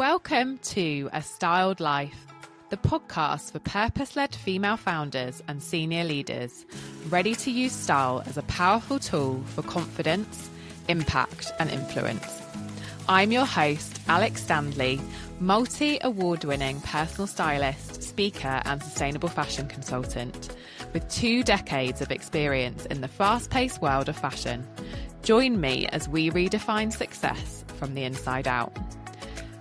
Welcome to A Styled Life, the podcast for purpose-led female founders and senior leaders ready to use style as a powerful tool for confidence, impact, and influence. I'm your host, Alex Standley, multi-award-winning personal stylist, speaker, and sustainable fashion consultant with 2 decades of experience in the fast-paced world of fashion. Join me as we redefine success from the inside out.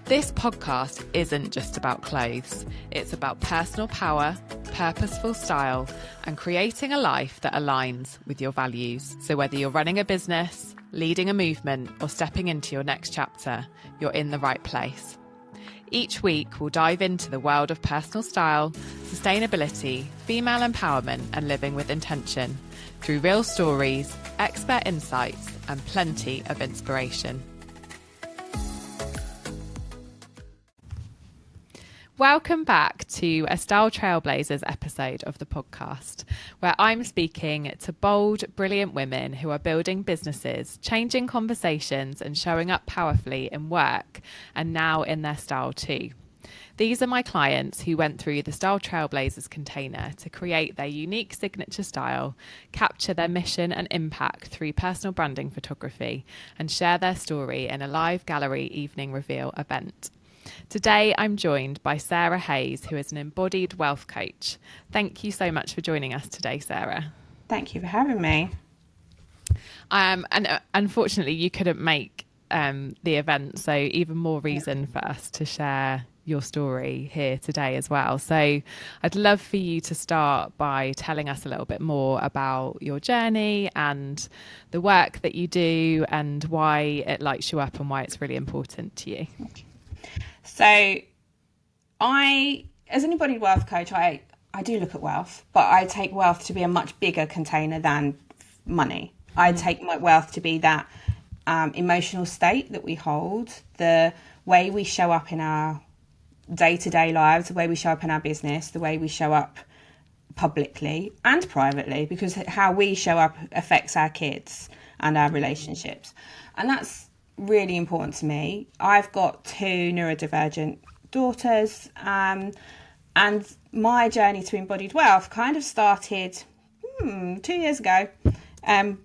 This podcast isn't just about clothes. It's about personal power, purposeful style, and creating a life that aligns with your values. So whether you're running a business, leading a movement, or stepping into your next chapter, you're in the right place. Each week, we'll dive into the world of personal style, sustainability, female empowerment, and living with intention through real stories, expert insights, and plenty of inspiration. Welcome back to a Style Trailblazers episode of the podcast, where I'm speaking to bold, brilliant women who are building businesses, changing conversations, and showing up powerfully in work and now in their style too. These are my clients who went through the Style Trailblazers container to create their unique signature style, capture their mission and impact through personal branding photography, and share their story in a live gallery evening reveal event. Today, I'm joined by Sarah Hayes, who is an Embodied Wealth Coach. Thank you so much for joining us today, Sarah. Thank you for having me. And unfortunately, you couldn't make the event, so even more reason for us to share your story here today as well. So I'd love for you to start by telling us a little bit more about your journey and the work that you do and why it lights you up and why it's really important to you. So as an embodied wealth coach, I do look at wealth, but I take wealth to be a much bigger container than money. I take my wealth to be that emotional state that we hold, the way we show up in our day-to-day lives, the way we show up in our business, the way we show up publicly and privately, because how we show up affects our kids and our relationships. And that's really important to me. I've got 2 neurodivergent daughters, and my journey to embodied wealth kind of started 2 years ago,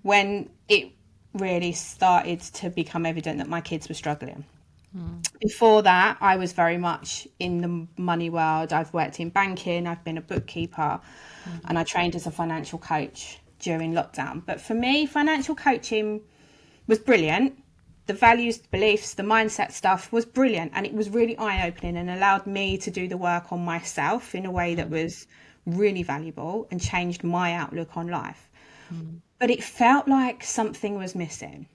when it really started to become evident that my kids were struggling. Before that, I was very much in the money world. I've worked in banking, I've been a bookkeeper, and I trained as a financial coach during lockdown. But for me, financial coaching was brilliant. The values, the beliefs, the mindset stuff was brilliant, and it was really eye-opening and allowed me to do the work on myself in a way that was really valuable and changed my outlook on life. But it felt like something was missing.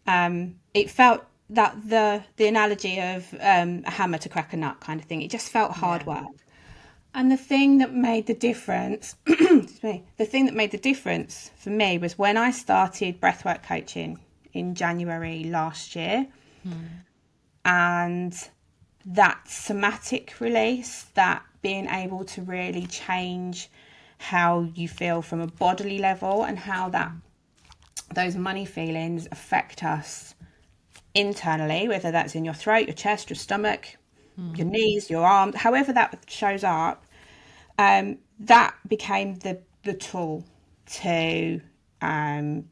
It felt that the analogy of a hammer to crack a nut kind of thing. It just felt hard work. And the thing that made the difference, the thing that made the difference for me was when I started breathwork coaching in January last year. And that somatic release, that being able to really change how you feel from a bodily level and how that those money feelings affect us internally, whether that's in your throat, your chest, your stomach, your knees, your arms, however that shows up, that became the tool to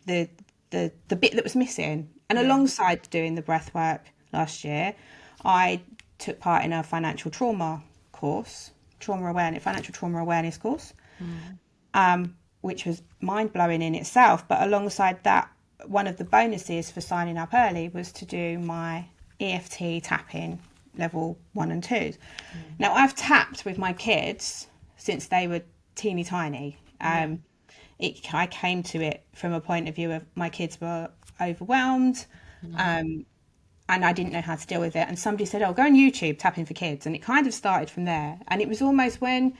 the bit that was missing. And alongside doing the breath work last year, I took part in a financial trauma course, financial trauma awareness course, which was mind-blowing in itself. But alongside that, one of the bonuses for signing up early was to do my EFT tapping level 1 and 2. Now, I've tapped with my kids since they were teeny tiny. I came to it from a point of view of my kids were overwhelmed, and I didn't know how to deal with it. And somebody said, go on YouTube, tapping for kids. And it kind of started from there. And it was almost in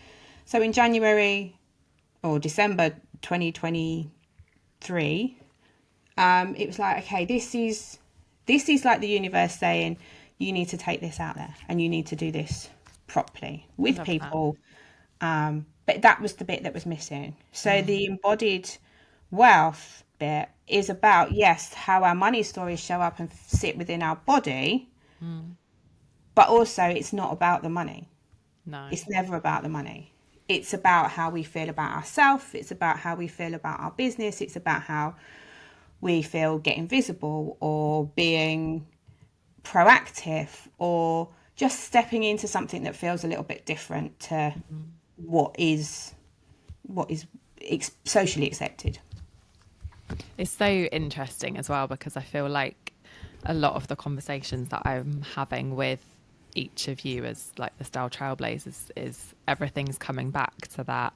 January or December 2023, it was like, okay, this is like the universe saying, you need to take this out there and you need to do this properly with people. But that was the bit that was missing. So the embodied wealth bit is about, yes, how our money stories show up and sit within our body, But also, it's not about the money. No. It's never about the money. It's about how we feel about ourselves. It's about how we feel about our business. It's about how we feel getting visible or being proactive or just stepping into something that feels a little bit different to what is socially accepted. It's so interesting as well, because I feel like a lot of the conversations that I'm having with each of you as like the Style Trailblazers is everything's coming back to that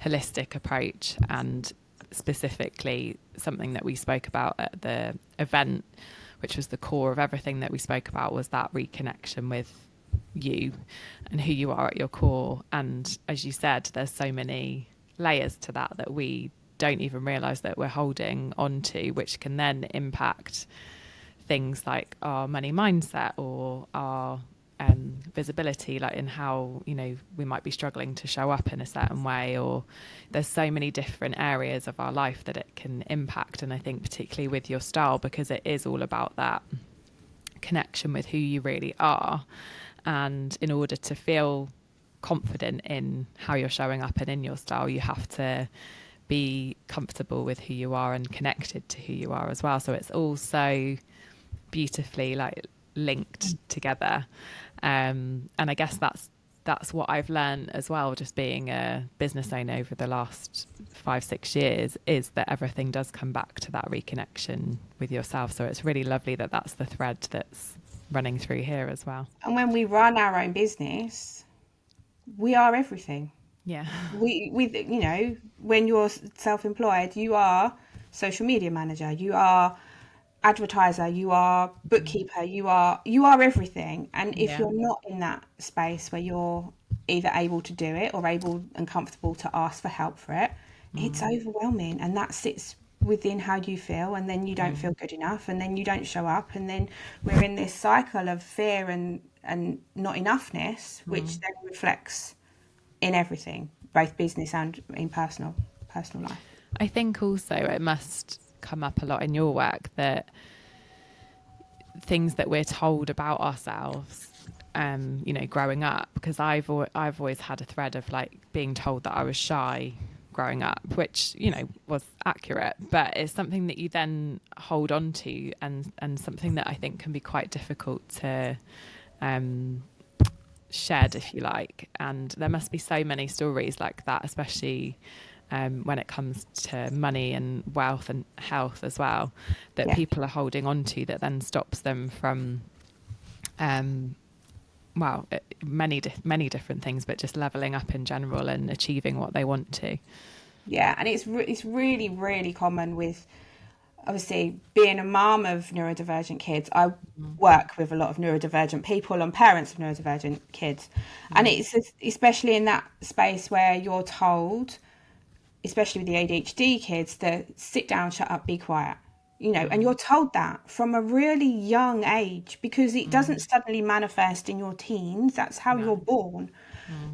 holistic approach, and specifically something that we spoke about at the event, which was the core of everything that we spoke about, was that reconnection with you and who you are at your core. And as you said, there's so many layers to that we don't even realize that we're holding on to, which can then impact things like our money mindset or our visibility, like in how, you know, we might be struggling to show up in a certain way, or there's so many different areas of our life that it can impact. And I think particularly with your style, because it is all about that connection with who you really are, and in order to feel confident in how you're showing up and in your style, you have to be comfortable with who you are and connected to who you are as well. So it's all so beautifully like linked together. And I guess that's what I've learned as well, just being a business owner over the last 5-6 years, is that everything does come back to that reconnection with yourself. So it's really lovely that that's the thread that's running through here as well. And when we run our own business, we are everything. Yeah. We you know, when you're self-employed, you are social media manager, you are advertiser, you are bookkeeper, you are everything. And if you're not in that space where you're either able to do it or able and comfortable to ask for help for it, it's overwhelming, and that sits within how you feel, and then you don't feel good enough, and then you don't show up, and then we're in this cycle of fear and not enoughness, which then reflects in everything, both business and in personal life. I think also it must come up a lot in your work that things that we're told about ourselves, you know, growing up, because I've always had a thread of like being told that I was shy growing up, which, you know, was accurate, but it's something that you then hold on to, and something that I think can be quite difficult to shed, if you like. And there must be so many stories like that, especially when it comes to money and wealth and health as well, that people are holding on to, that then stops them from many different things, but just leveling up in general and achieving what they want to. Yeah, and it's really, really common with, obviously, being a mum of neurodivergent kids. I work with a lot of neurodivergent people and parents of neurodivergent kids. And it's especially in that space where you're told, especially with the ADHD kids, to sit down, shut up, be quiet, you know, and you're told that from a really young age, because it doesn't suddenly manifest in your teens. That's how you're born.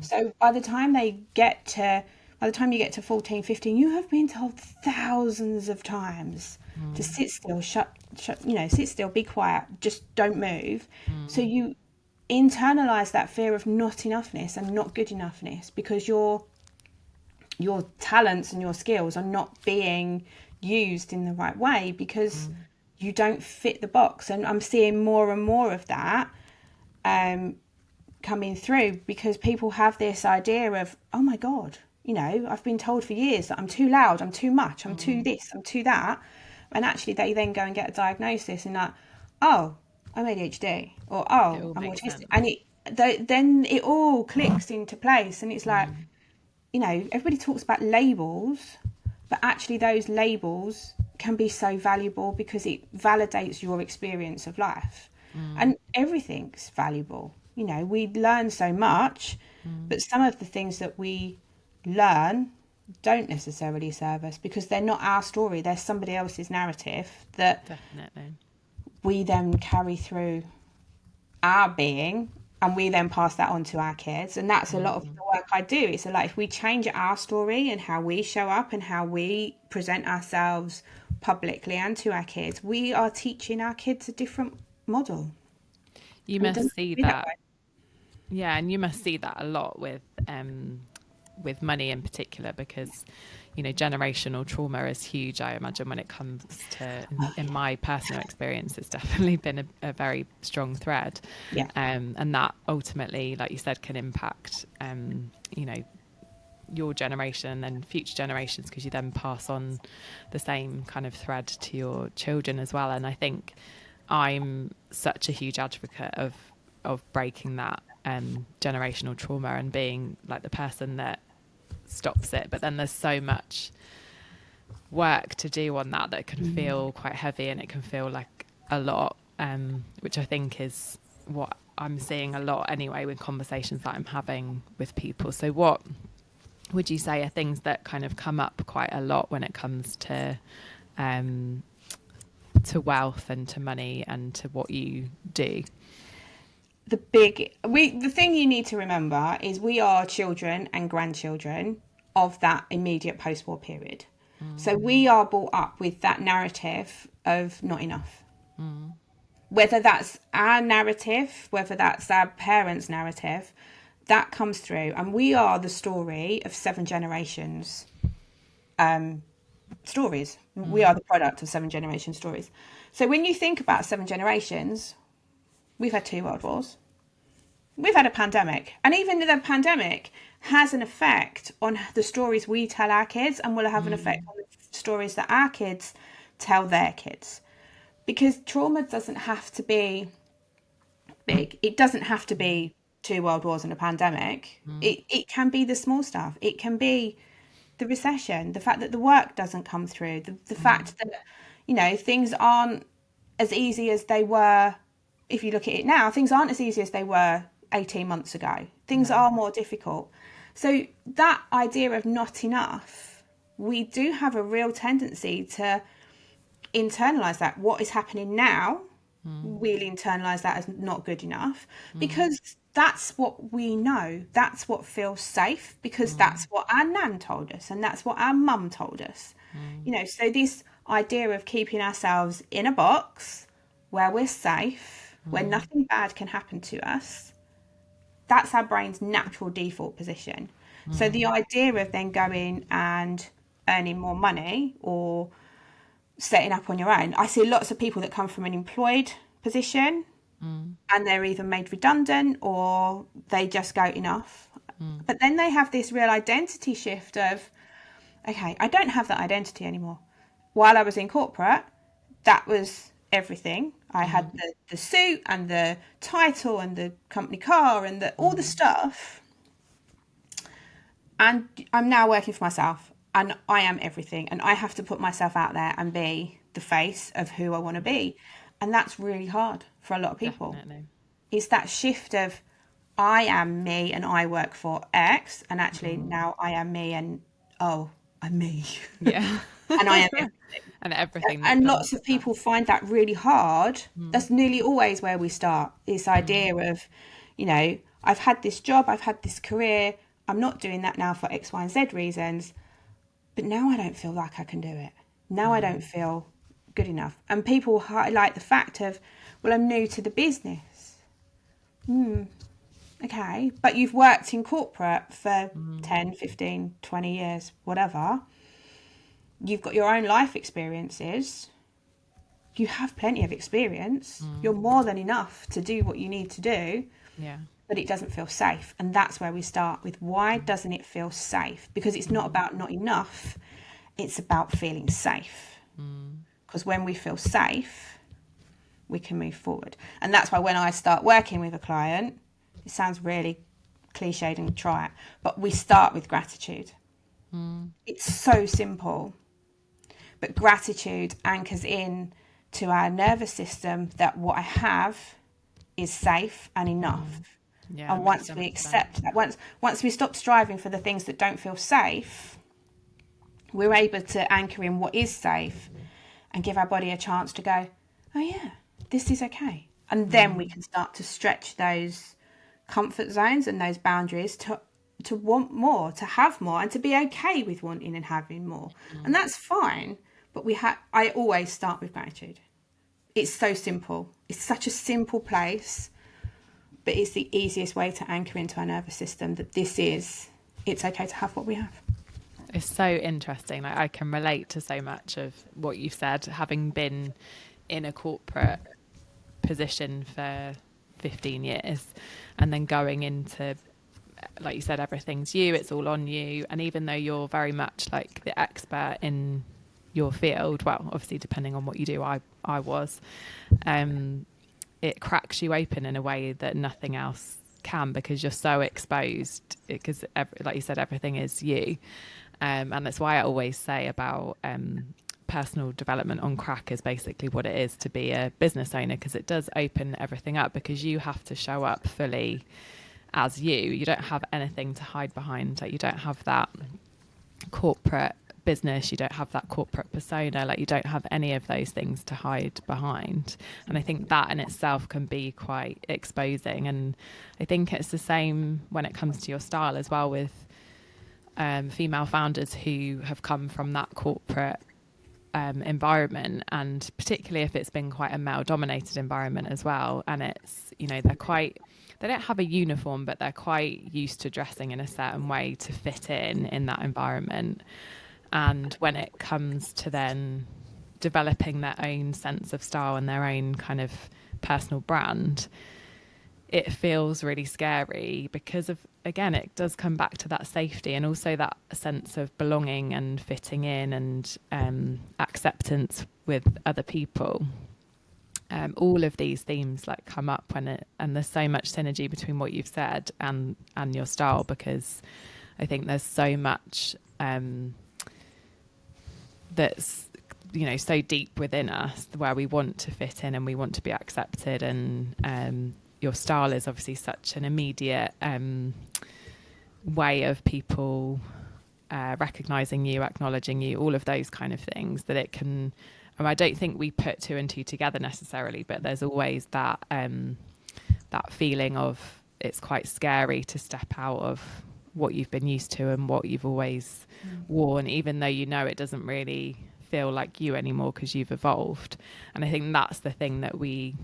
So by the time you get to 14, 15, you have been told thousands of times to sit still, sit still, be quiet, just don't move. So you internalize that fear of not enoughness and not good enoughness, because your talents and your skills are not being used in the right way, because you don't fit the box. And I'm seeing more and more of that coming through, because people have this idea of, oh my God, you know, I've been told for years that I'm too loud, I'm too much, I'm too this, I'm too that. And actually they then go and get a diagnosis and like, oh, I'm ADHD, or oh, I'm autistic. And then it all clicks into place. And it's like, you know, everybody talks about labels, but actually those labels can be so valuable, because it validates your experience of life. And everything's valuable. You know, we learn so much, but some of the things that we learn don't necessarily serve us, because they're not our story. They're somebody else's narrative that we then carry through our being, and we then pass that on to our kids. And that's a lot of the work I do. It's like, if we change our story and how we show up and how we present ourselves publicly and to our kids, we are teaching our kids a different model. You And it must doesn't see be that that. way. Yeah, and you must see that a lot with money in particular, because generational trauma is huge. I imagine when it comes to, in my personal experience, it's definitely been a very strong thread. Yeah. And that ultimately, like you said, can impact your generation and future generations, because you then pass on the same kind of thread to your children as well. And I think I'm such a huge advocate of breaking that generational trauma and being like the person that stops it. But then there's so much work to do on that can feel quite heavy, and it can feel like a lot, which I think is what I'm seeing a lot anyway with conversations that I'm having with people. So what would you say are things that kind of come up quite a lot when it comes to wealth and to money and to what you do? The thing you need to remember is we are children and grandchildren of that immediate post-war period. So we are brought up with that narrative of not enough. Whether that's our narrative, whether that's our parents' narrative, that comes through. And we are the story of 7 generations stories. We are the product of 7 generation stories. So when you think about 7 generations, we've had 2 world wars. We've had a pandemic. And even the pandemic has an effect on the stories we tell our kids, and will have an effect on the stories that our kids tell their kids. Because trauma doesn't have to be big. It doesn't have to be 2 world wars and a pandemic. It can be the small stuff. It can be the recession, the fact that the work doesn't come through, the fact that, things aren't as easy as they were. If you look at it now, things aren't as easy as they were 18 months ago. Things are more difficult. So that idea of not enough, we do have a real tendency to internalize that. What is happening now, we'll internalize that as not good enough, because that's what we know. That's what feels safe, because that's what our nan told us, and that's what our mum told us. So this idea of keeping ourselves in a box where we're safe, where nothing bad can happen to us, that's our brain's natural default position. So the idea of then going and earning more money or setting up on your own, I see lots of people that come from an employed position and they're either made redundant or they just go enough. But then they have this real identity shift of, okay, I don't have that identity anymore. While I was in corporate, that was everything. I had the suit and the title and the company car and all the stuff. And I'm now working for myself, and I am everything. And I have to put myself out there and be the face of who I want to be. And that's really hard for a lot of people. Definitely. It's that shift of, I am me and I work for X. And actually now I am me and, I'm me. Yeah. And I am everything. And everything. And lots of people find that really hard. That's nearly always where we start. This idea of, I've had this job, I've had this career, I'm not doing that now for X, Y, and Z reasons, but now I don't feel like I can do it. Now I don't feel good enough. And people highlight the fact of, well, I'm new to the business. Okay, but you've worked in corporate for 10, 15, 20 years, whatever. You've got your own life experiences. You have plenty of experience. You're more than enough to do what you need to do. Yeah. But it doesn't feel safe. And that's where we start with, why doesn't it feel safe? Because it's not about not enough. It's about feeling safe. Because when we feel safe, we can move forward. And that's why when I start working with a client, it sounds really cliched and try it, but we start with gratitude. It's so simple. But gratitude anchors in to our nervous system that what I have is safe and enough. Yeah, And once we accept that, once we stop striving for the things that don't feel safe, we're able to anchor in what is safe and give our body a chance to go, oh yeah, this is okay. And then we can start to stretch those comfort zones and those boundaries to want more, to have more, and to be okay with wanting and having more. And that's fine. But I always start with gratitude. It's so simple. It's such a simple place, but it's the easiest way to anchor into our nervous system that it's okay to have what we have. It's so interesting. Like, I can relate to so much of what you've said, having been in a corporate position for 15 years and then going into, like you said, everything's you, it's all on you. And even though you're very much like the expert in your field, well, obviously depending on what you do, I was, it cracks you open in a way that nothing else can, because you're so exposed, because like you said, everything is you. And that's why I always say about personal development on crack is basically what it is to be a business owner, because it does open everything up, because you have to show up fully as you don't have anything to hide behind. Like, you don't have that corporate business, you don't have that corporate persona, like you don't have any of those things to hide behind. And I think that in itself can be quite exposing. And I think it's the same when it comes to your style as well, with female founders who have come from that corporate environment, and particularly if it's been quite a male dominated environment as well. And it's, they don't have a uniform, but they're quite used to dressing in a certain way to fit in that environment. And when it comes to then developing their own sense of style and their own kind of personal brand, it feels really scary because of, again, it does come back to that safety and also that sense of belonging and fitting in and acceptance with other people. All of these themes like come up and there's so much synergy between what you've said and your style, because I think there's so much that's so deep within us where we want to fit in and we want to be accepted. And your style is obviously such an immediate way of people recognizing you, acknowledging you, all of those kind of things, that it can, I don't think we put two and two together necessarily, but there's always that that feeling of it's quite scary to step out of what you've been used to and what you've always worn, even though it doesn't really feel like you anymore because you've evolved. And I think that's the thing that we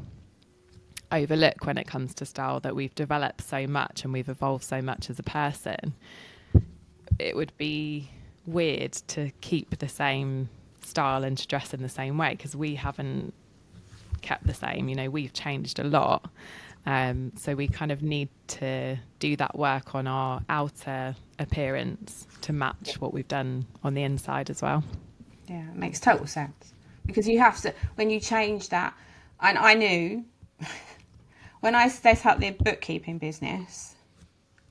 overlook when it comes to style, that we've developed so much and we've evolved so much as a person. It would be weird to keep the same style and to dress in the same way, because we haven't kept the same. We've changed a lot. So we kind of need to do that work on our outer appearance to match what we've done on the inside as well. Yeah, it makes total sense, because you have to, when you change that. And I knew when I set up the bookkeeping business,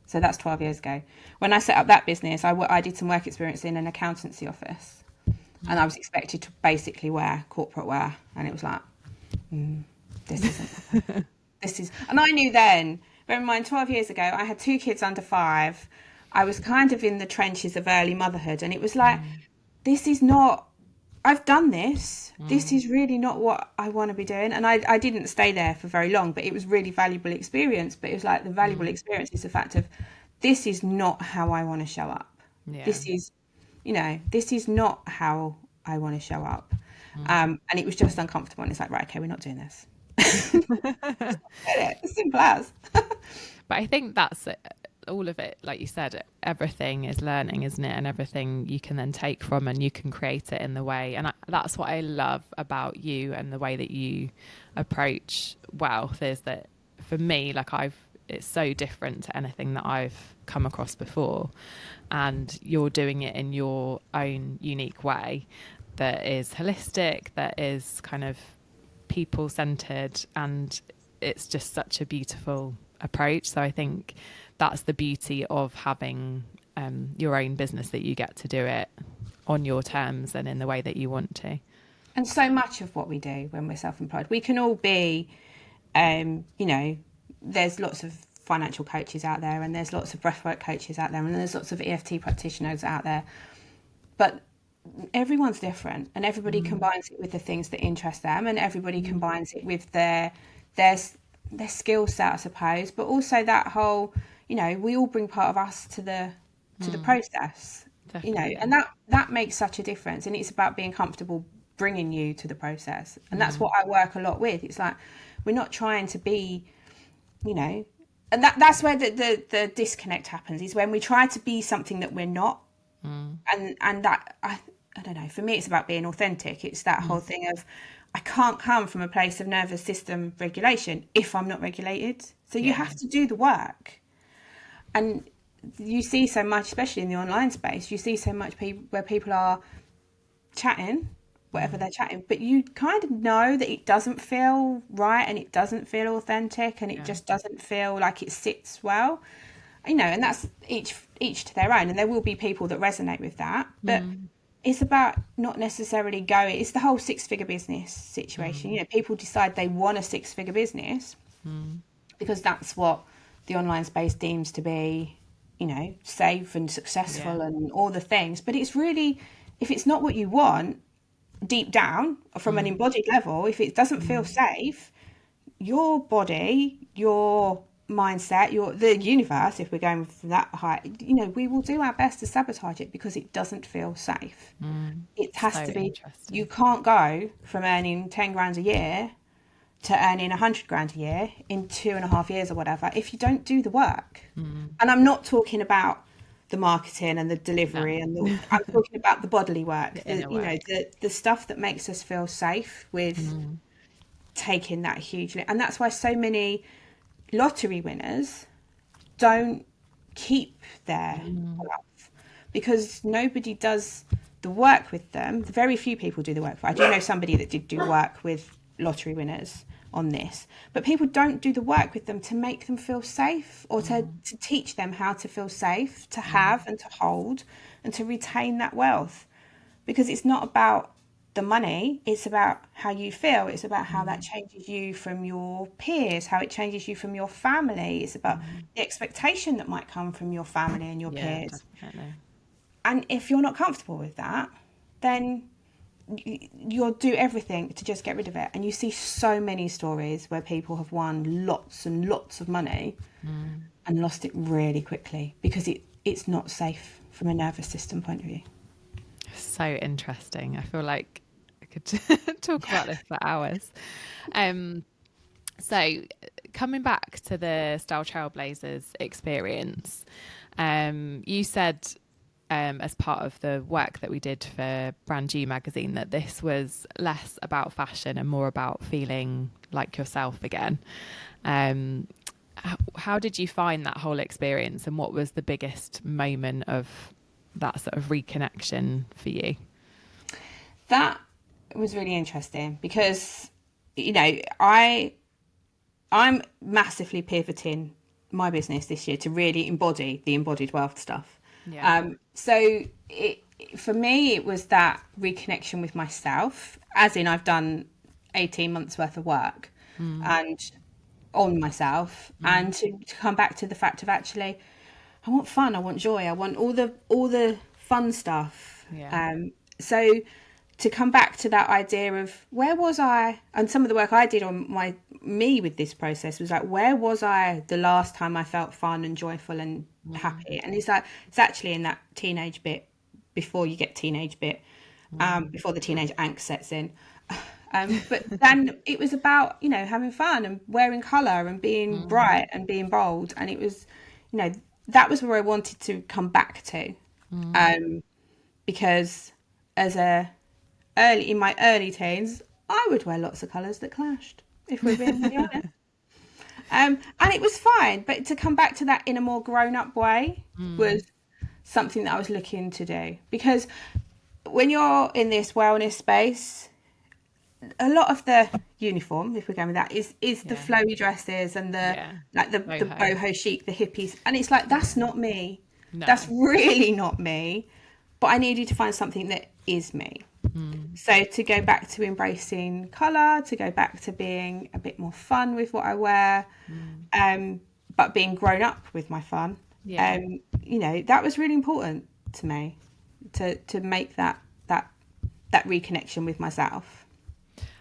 so that's 12 years ago, when I set up that business, I did some work experience in an accountancy office, and I was expected to basically wear corporate wear, and it was like, this isn't and I knew then, bear in mind 12 years ago, I had 2 kids under 5. I was kind of in the trenches of early motherhood, and it was like, this is not, I've done this. This is really not what I want to be doing. And I didn't stay there for very long, but it was really valuable experience. But it was like the valuable experience is the fact of, this is not how I want to show up. Yeah. This is, this is not how I want to show up. And it was just uncomfortable. And it's like, right, okay, we're not doing this. It's simple as. But I think that's it. All of it, like you said, everything is learning, isn't it? And everything you can then take from and you can create it in the way. And that's what I love about you and the way that you approach wealth, is that for me, like it's so different to anything that I've come across before. And you're doing it in your own unique way that is holistic, that is kind of people-centered, and it's just such a beautiful approach. So I think that's the beauty of having your own business, that you get to do it on your terms and in the way that you want to. And so much of what we do when we're self-employed, we can all be, there's lots of financial coaches out there, and there's lots of breathwork coaches out there, and there's lots of EFT practitioners out there, but everyone's different, and everybody combines it with the things that interest them, and everybody combines it with their skill set, I suppose, but also that whole, we all bring part of us to the process. Definitely. And that makes such a difference, and it's about being comfortable bringing you to the process. And that's what I work a lot with. It's like, we're not trying to be and that's where the disconnect happens, is when we try to be something that we're not. And that, I don't know, for me it's about being authentic. It's that whole thing of, I can't come from a place of nervous system regulation if I'm not regulated. So you have to do the work. And you see so much, especially in the online space, you see so much where people are chatting whatever they're chatting, but you kind of know that it doesn't feel right, and it doesn't feel authentic, and it just doesn't feel like it sits well, you know. And that's each to their own, and there will be people that resonate with that, but it's about not necessarily going, it's the whole six-figure business situation. You know, people decide they want a six-figure business because that's what the online space deems to be, you know, safe and successful and all the things. But it's really, if it's not what you want deep down from an embodied level, if it doesn't feel safe, your body, your mindset, the universe, if we're going from that height, you know, we will do our best to sabotage it because it doesn't feel safe. It has to be. You can't go from earning 10 grand a year to earning 100 grand a year in 2.5 years or whatever if you don't do the work. And I'm not talking about the marketing and the delivery and I'm talking about the bodily work, you know, the stuff that makes us feel safe with taking that hugely. And that's why so many lottery winners don't keep their wealth, because nobody does the work with them. Very few people do the work. I do know somebody that did do work with lottery winners on this, but people don't do the work with them to make them feel safe, or to teach them how to feel safe, to have and to hold and to retain that wealth. Because it's not about the money, it's about how you feel. It's about how that changes you from your peers, how it changes you from your family. It's about the expectation that might come from your family and your peers. Definitely. And if you're not comfortable with that, then you'll do everything to just get rid of it. And you see so many stories where people have won lots and lots of money and lost it really quickly because it's not safe from a nervous system point of view. So interesting. I feel like I could talk about this for hours. So coming back to the Style Trailblazers experience, you said as part of the work that we did for Brand New magazine that this was less about fashion and more about feeling like yourself again. How did you find that whole experience, and what was the biggest moment of that sort of reconnection for you? That was really interesting because, you know, I'm massively pivoting my business this year to really embody the embodied wealth stuff. So for me, it was that reconnection with myself, as in I've done 18 months worth of work and on myself, and to come back to the fact of actually, I want fun, I want joy, I want all the fun stuff. So to come back to that idea of where was I, and some of the work I did on me with this process was like, where was I the last time I felt fun and joyful and happy? And it's like, it's actually in that teenage bit, before you get teenage bit, before the teenage angst sets in. But then it was about, you know, having fun and wearing colour and being bright and being bold. And it was, you know, that was where I wanted to come back to. Because in my early teens, I would wear lots of colours that clashed, if we're being really honest. And it was fine, but to come back to that in a more grown-up way was something that I was looking to do. Because when you're in this wellness space, a lot of the uniform, if we're going with that, is the flowy dresses and the boho chic, the hippies. And it's like, that's not me. No. That's really not me. But I needed to find something that is me. So to go back to embracing colour, to go back to being a bit more fun with what I wear, but being grown up with my fun, you know, that was really important to me, to make that reconnection with myself.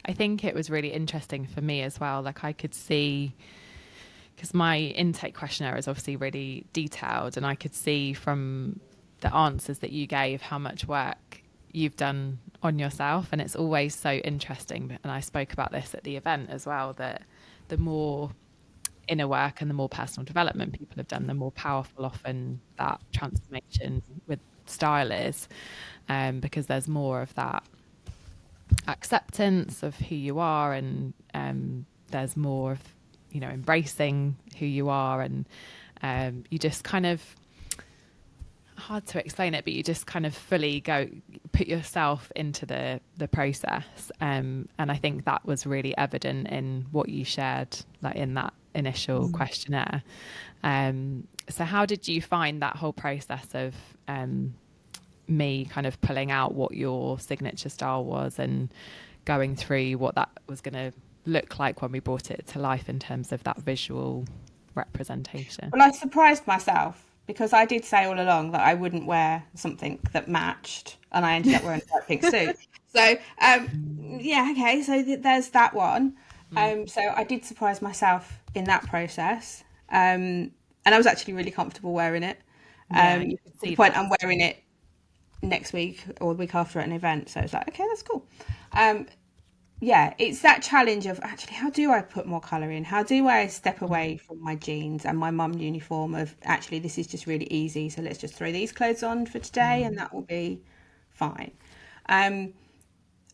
I think it was really interesting for me as well. Like I could see, because my intake questionnaire is obviously really detailed, and I could see from the answers that you gave how much work you've done on yourself. And it's always so interesting, and I spoke about this at the event as well, that the more inner work and the more personal development people have done, the more powerful often that transformation with style is, because there's more of that acceptance of who you are, and there's more of, you know, embracing who you are, and you just kind of, hard to explain it, but you just kind of fully put yourself into the process, and I think that was really evident in what you shared, like in that initial questionnaire. So how did you find that whole process of me kind of pulling out what your signature style was and going through what that was going to look like when we brought it to life in terms of that visual representation? Well, I surprised myself because I did say all along that I wouldn't wear something that matched, and I ended up wearing a bright pink suit. So, yeah, okay, so there's that one. So I did surprise myself in that process, and I was actually really comfortable wearing it. You could see the point that. I'm wearing it next week or the week after at an event, so it's like, okay, that's cool. Yeah, it's that challenge of actually, how do I put more colour in? How do I step away from my jeans and my mum uniform of actually, this is just really easy, so let's just throw these clothes on for today and that will be fine. And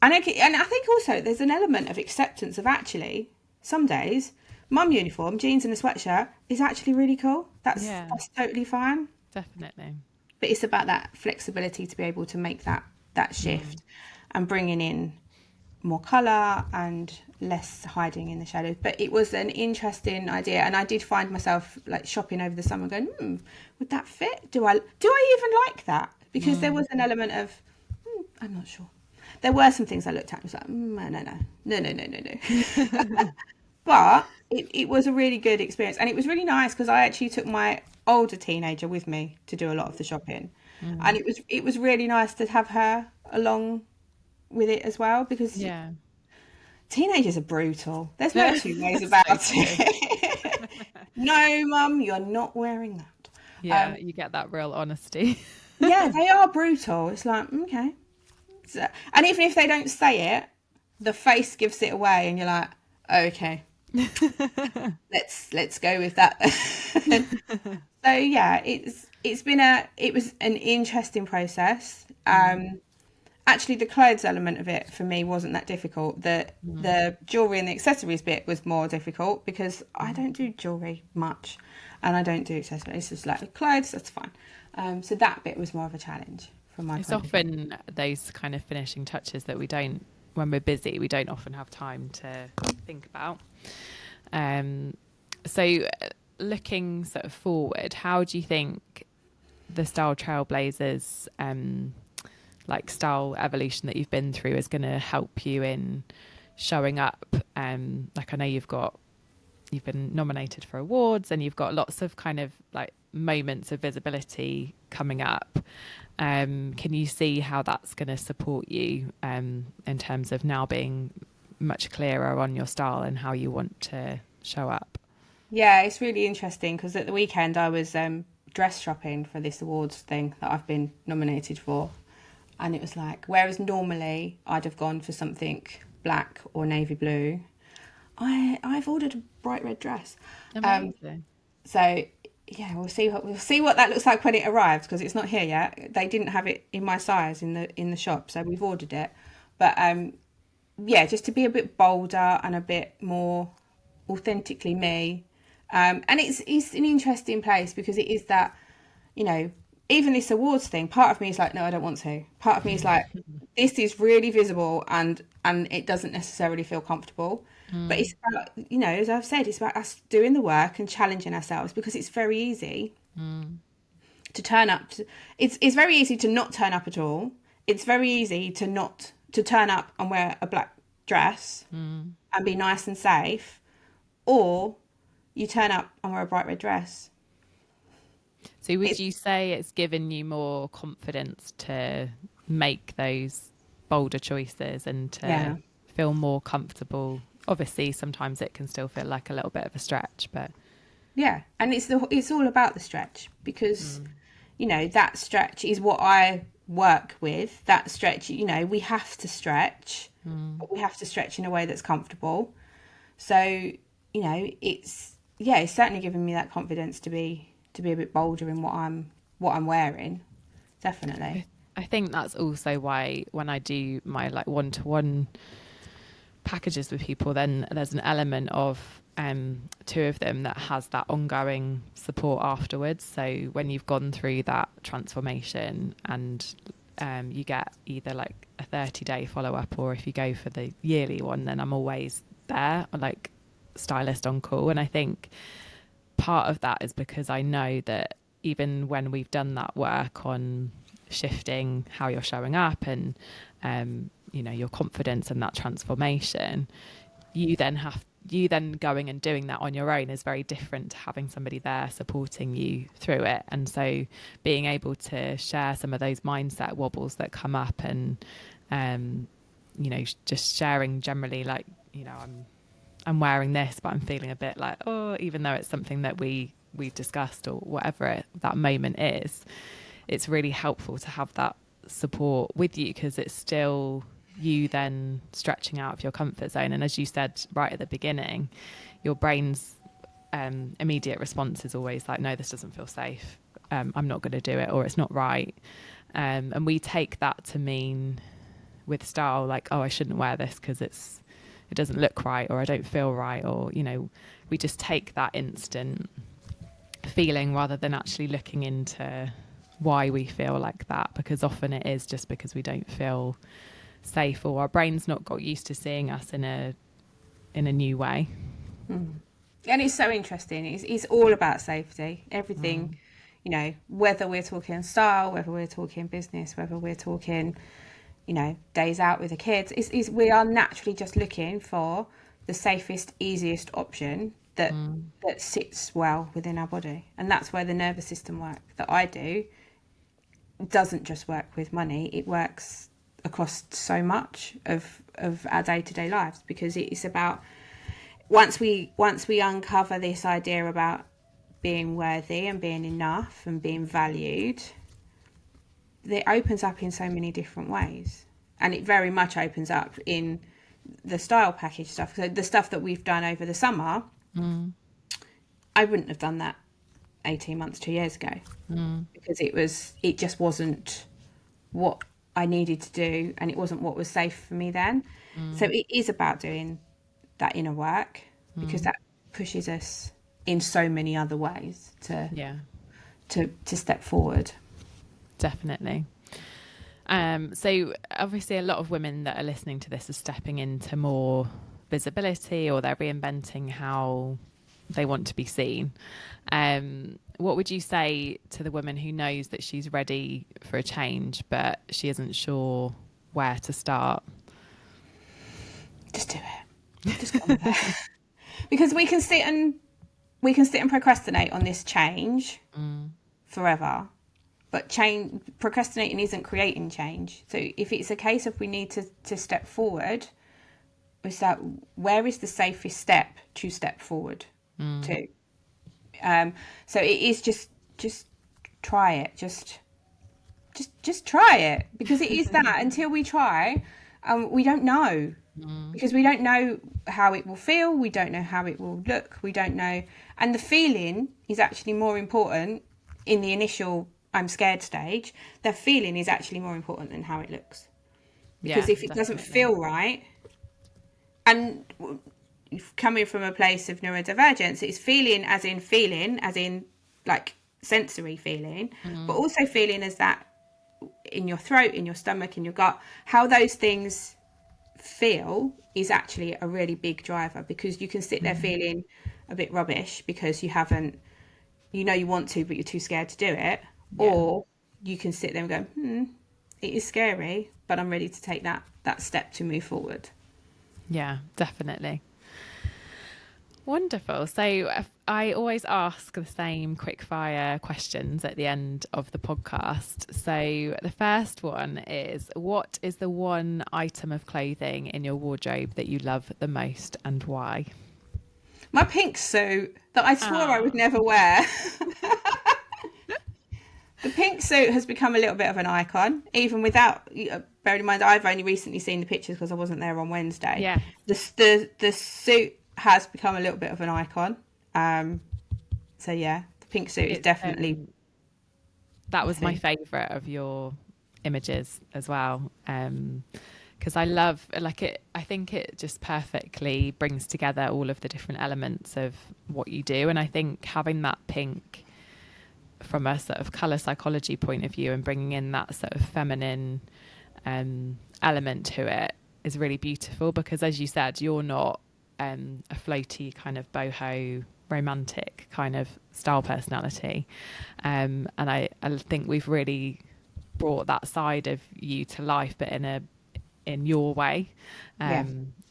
I think also there's an element of acceptance of actually, some days, mum uniform, jeans and a sweatshirt is actually really cool. That's totally fine. Definitely. But it's about that flexibility to be able to make that shift and bringing in more colour and less hiding in the shadows. But it was an interesting idea, and I did find myself like shopping over the summer going, would that fit? Do I even like that? Because there was an element of I'm not sure. There were some things I looked at and was like, no. But it was a really good experience, and it was really nice because I actually took my older teenager with me to do a lot of the shopping, and it was really nice to have her along with it as well, because teenagers are brutal. There's no two ways about it. No, mum, you're not wearing that. You get that real honesty. Yeah, they are brutal. It's like, okay. So, and even if they don't say it, the face gives it away, and you're like, okay, let's go with that. So yeah, it was an interesting process. Actually, the clothes element of it for me wasn't that difficult. The jewellery and the accessories bit was more difficult because I don't do jewellery much, and I don't do accessories. It's just like clothes, that's fine. So that bit was more of a challenge from my point of view. It's often those kind of finishing touches that we don't, when we're busy, we don't often have time to think about. So looking sort of forward, how do you think the Style Trailblazers like style evolution that you've been through is going to help you in showing up? Like, I know you've been nominated for awards, and you've got lots of kind of like moments of visibility coming up. Can you see how that's going to support you in terms of now being much clearer on your style and how you want to show up? Yeah, it's really interesting because at the weekend I was dress shopping for this awards thing that I've been nominated for. And it was like, whereas normally I'd have gone for something black or navy blue, I've ordered a bright red dress. Amazing. So yeah, we'll see what that looks like when it arrives, because it's not here yet. They didn't have it in my size in the shop, so we've ordered it. But yeah, just to be a bit bolder and a bit more authentically me. And it's an interesting place because it is that, you know, even this awards thing, part of me is like, no, I don't want to. Part of me is like, this is really visible and it doesn't necessarily feel comfortable. But it's about, you know, as I've said, it's about us doing the work and challenging ourselves, because it's very easy to turn up. It's very easy to not turn up at all. It's very easy to turn up and wear a black dress and be nice and safe, or you turn up and wear a bright red dress. So would you say it's given you more confidence to make those bolder choices and to feel more comfortable? Obviously, sometimes it can still feel like a little bit of a stretch, but yeah, and it's all about the stretch, because you know, that stretch is what I work with. That stretch, you know, we have to stretch, but we have to stretch in a way that's comfortable. So, you know, it's yeah, it's certainly given me that confidence to be a bit bolder in what I'm wearing. Definitely. I think that's also why when I do my like one-to-one packages with people, then there's an element of two of them that has that ongoing support afterwards. So when you've gone through that transformation and you get either like a 30-day follow-up, or if you go for the yearly one, then I'm always there, like stylist on call. And I think part of that is because I know that even when we've done that work on shifting how you're showing up and your confidence and that transformation, you then going and doing that on your own is very different to having somebody there supporting you through it. And so being able to share some of those mindset wobbles that come up, and just sharing generally, like, I'm wearing this but I'm feeling a bit like, oh, even though it's something that we've discussed or whatever that moment is, it's really helpful to have that support with you, because it's still you then stretching out of your comfort zone. And as you said right at the beginning, your brain's immediate response is always like, no, this doesn't feel safe, I'm not going to do it, or it's not right. And we take that to mean with style, like, oh, I shouldn't wear this because it doesn't look right, or I don't feel right, or we just take that instant feeling rather than actually looking into why we feel like that, because often it is just because we don't feel safe, or our brain's not got used to seeing us in a new way. And it's so interesting. It's all about safety. Everything, whether we're talking style, whether we're talking business, whether we're talking, days out with the kids, we are naturally just looking for the safest, easiest option that sits well within our body. And that's where the nervous system work that I do doesn't just work with money. It works across so much of our day-to-day lives, because it's about once we uncover this idea about being worthy and being enough and being valued, it opens up in so many different ways. And it very much opens up in the style package stuff. So the stuff that we've done over the summer, I wouldn't have done that 18 months, 2 years ago, because it just wasn't what I needed to do, and it wasn't what was safe for me then. So it is about doing that inner work, because that pushes us in so many other ways to step forward. Definitely. So obviously a lot of women that are listening to this are stepping into more visibility, or they're reinventing how they want to be seen. What would you say to the woman who knows that she's ready for a change, but she isn't sure where to start? Just do it. Just go with it. Because we can sit and procrastinate on this change forever. But procrastinating isn't creating change. So if it's a case of we need to step forward, is that where is the safest step to step forward to? So it is just try it. Just try it, because it is that. Until we try, we don't know, because we don't know how it will feel. We don't know how it will look. We don't know. And the feeling is actually more important in the initial I'm scared stage. The feeling is actually more important than how it looks. Because if it doesn't feel right, and coming from a place of neurodivergence, it's feeling as in like sensory feeling, but also feeling as that in your throat, in your stomach, in your gut, how those things feel is actually a really big driver. Because you can sit there feeling a bit rubbish because you haven't, you want to, but you're too scared to do it. Or you can sit there and go, it is scary, but I'm ready to take that step to move forward. Yeah, definitely. Wonderful. So I always ask the same quick fire questions at the end of the podcast. So the first one is, what is the one item of clothing in your wardrobe that you love the most, and why? My pink suit that I swore I would never wear. The pink suit has become a little bit of an icon, even without, bearing in mind, I've only recently seen the pictures because I wasn't there on Wednesday. Yeah. The suit has become a little bit of an icon. So yeah, the pink suit is definitely that was my favorite of your images as well, because I love, like, it, I think it just perfectly brings together all of the different elements of what you do. And I think having that pink from a sort of color psychology point of view and bringing in that sort of feminine element to it is really beautiful, because as you said, you're not a floaty kind of boho romantic kind of style personality, and I think we've really brought that side of you to life, but in your way,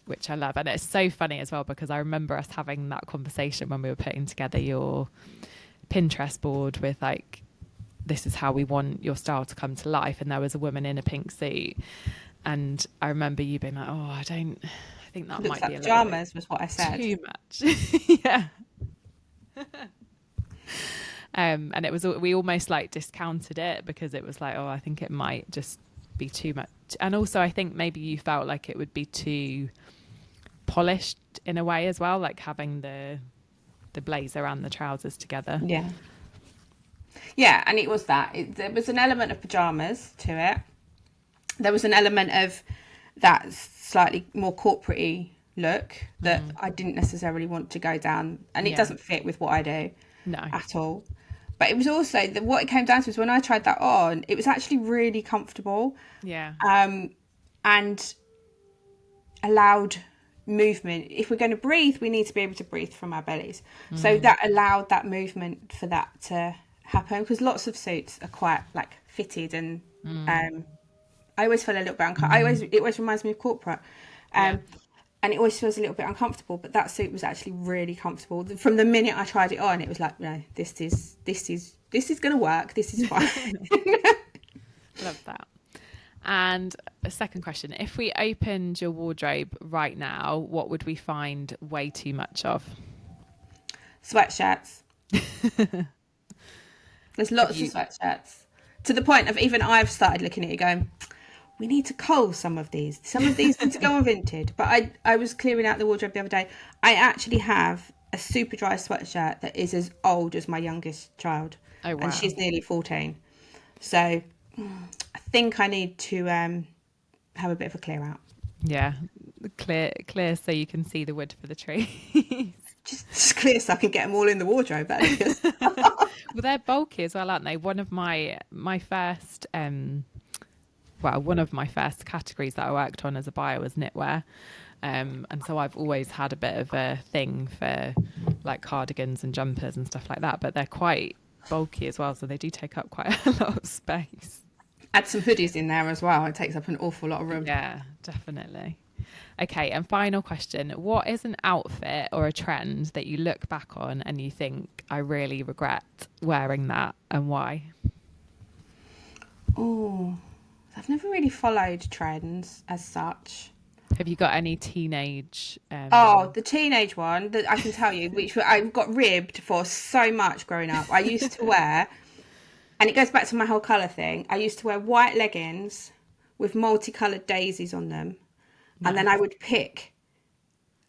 which I love. And it's so funny as well, because I remember us having that conversation when we were putting together your Pinterest board with, like, this is how we want your style to come to life, and there was a woman in a pink suit, and I remember you being like, oh, I think that might be a pajamas was what I said, too much. Yeah. And it was, we almost like discounted it because it was like, oh, I think it might just be too much. And also I think maybe you felt like it would be too polished in a way as well, like having the blazer and the trousers together. Yeah, and it was that. There was an element of pajamas to it. There was an element of that slightly more corporate-y look that I didn't necessarily want to go down, and it doesn't fit with what I do at all. But it was also what it came down to was when I tried that on, it was actually really comfortable. And allowed movement. If we're going to breathe, we need to be able to breathe from our bellies. So that allowed that movement for that to happen, because lots of suits are quite like fitted, and I always feel a little bit uncomfortable. It always reminds me of corporate. And it always feels a little bit uncomfortable, but that suit was actually really comfortable. From the minute I tried it on, it was like, no, this is going to work. This is fine. Love that. And a second question, if we opened your wardrobe right now, what would we find way too much of? Sweatshirts. There's lots of sweatshirts, to the point of even I've started looking at it going, we need to cull some of these. Some of these need to go on Vinted. But I was clearing out the wardrobe the other day. I actually have a super dry sweatshirt that is as old as my youngest child. Oh, wow. And she's nearly 14. So I think I need to have a bit of a clear out. Yeah, clear so you can see the wood for the tree. just clear so I can get them all in the wardrobe. Well, they're bulky as well, aren't they? One of my first... one of my first categories that I worked on as a buyer was knitwear. And so I've always had a bit of a thing for like cardigans and jumpers and stuff like that, but they're quite bulky as well. So they do take up quite a lot of space. Add some hoodies in there as well. It takes up an awful lot of room. Yeah, definitely. Okay. And final question. What is an outfit or a trend that you look back on and you think, I really regret wearing that, and why? Oh, I've never really followed trends as such. Have you got any teenage... the teenage one that I can tell you, which I got ribbed for so much growing up. I used to wear, and it goes back to my whole colour thing, I used to wear white leggings with multicoloured daisies on them. Nice. And then I would pick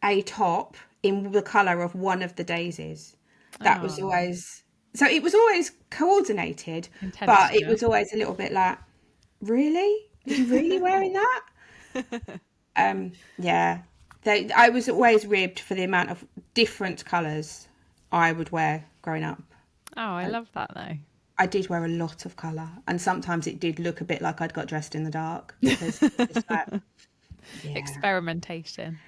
a top in the colour of one of the daisies. That was always... So it was always coordinated, but it was always a little bit like, really? Are you really wearing that? I was always ribbed for the amount of different colours I would wear growing up. Oh, I love that though. I did wear a lot of colour, and sometimes it did look a bit like I'd got dressed in the dark. Because it's like, experimentation.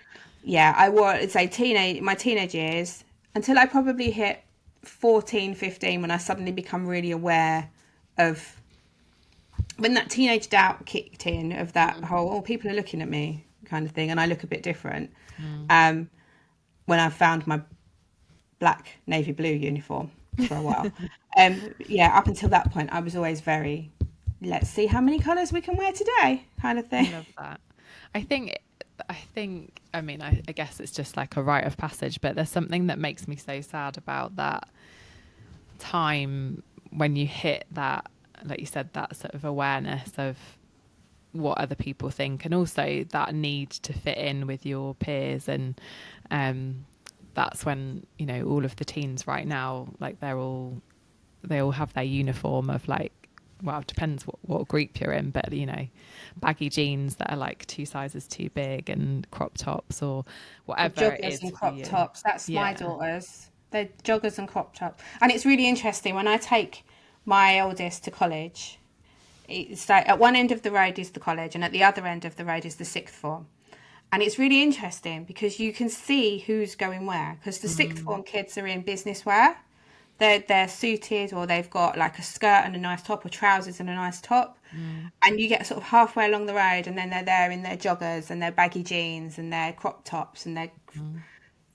Yeah, I wore, my teenage years, until I probably hit 14, 15, when I suddenly become really aware of when that teenage doubt kicked in, of that whole, people are looking at me kind of thing, and I look a bit different. When I found my black navy blue uniform for a while. Up until that point, I was always very, let's see how many colours we can wear today kind of thing. I love that. I guess it's just like a rite of passage, but there's something that makes me so sad about that time when you hit that, like you said, that sort of awareness of what other people think, and also that need to fit in with your peers and that's when, you know, all of the teens right now, like they all have their uniform of like, well, it depends what group you're in, but, you know, baggy jeans that are like 2 sizes too big and crop tops or whatever joggers it is and for crop you. tops. That's my daughters. They're joggers and crop tops. And it's really interesting when I take my eldest to college. It's like at one end of the road is the college and at the other end of the road is the sixth form. And it's really interesting because you can see who's going where, because the sixth form kids are in business wear. They're suited, or they've got like a skirt and a nice top, or trousers and a nice top. And you get sort of halfway along the road and then they're there in their joggers and their baggy jeans and their crop tops and their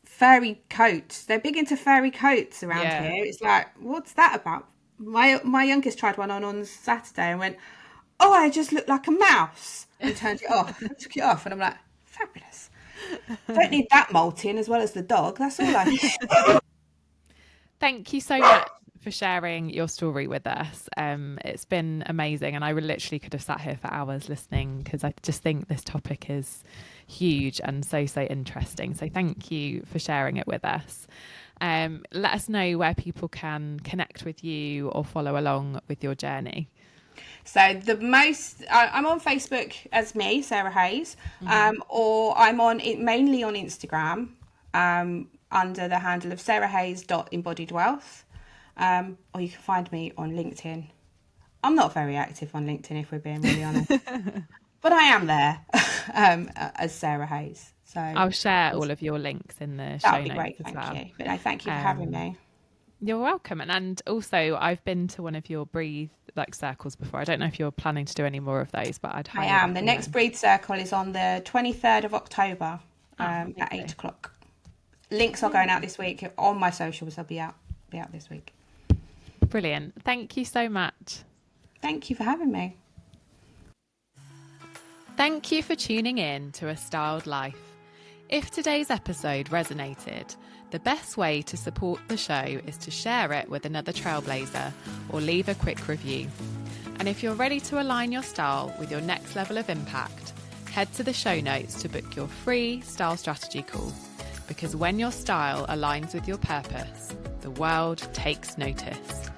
furry coats. They're big into furry coats around here. It's like, what's that about? My youngest tried one on Saturday and went, oh, I just look like a mouse, and turned it off. Took it off, and I'm like, fabulous. Don't need that molting as well as the dog. That's all I need. Thank you so much for sharing your story with us. It's been amazing, and I literally could have sat here for hours listening, because I just think this topic is huge and so interesting. So thank you for sharing it with us. Let us know where people can connect with you or follow along with your journey. So I'm on Facebook as me, Sarah Hayes, or I'm mainly on Instagram under the handle of sarahhayes.embodiedwealth, or you can find me on LinkedIn. I'm not very active on LinkedIn, if we're being really honest, but I am there as Sarah Hayes. So I'll share all of your links in the show notes. That'd be great, thank you. But no, thank you for having me. You're welcome. And also, I've been to one of your breathe circles before. I don't know if you're planning to do any more of those, but I am. The next breathe circle is on the 23rd of October at 8:00. Links are going out this week on my socials. They'll be out this week. Brilliant. Thank you so much. Thank you for having me. Thank you for tuning in to A Styled Life. If today's episode resonated, the best way to support the show is to share it with another trailblazer or leave a quick review. And if you're ready to align your style with your next level of impact, head to the show notes to book your free style strategy call. Because when your style aligns with your purpose, the world takes notice.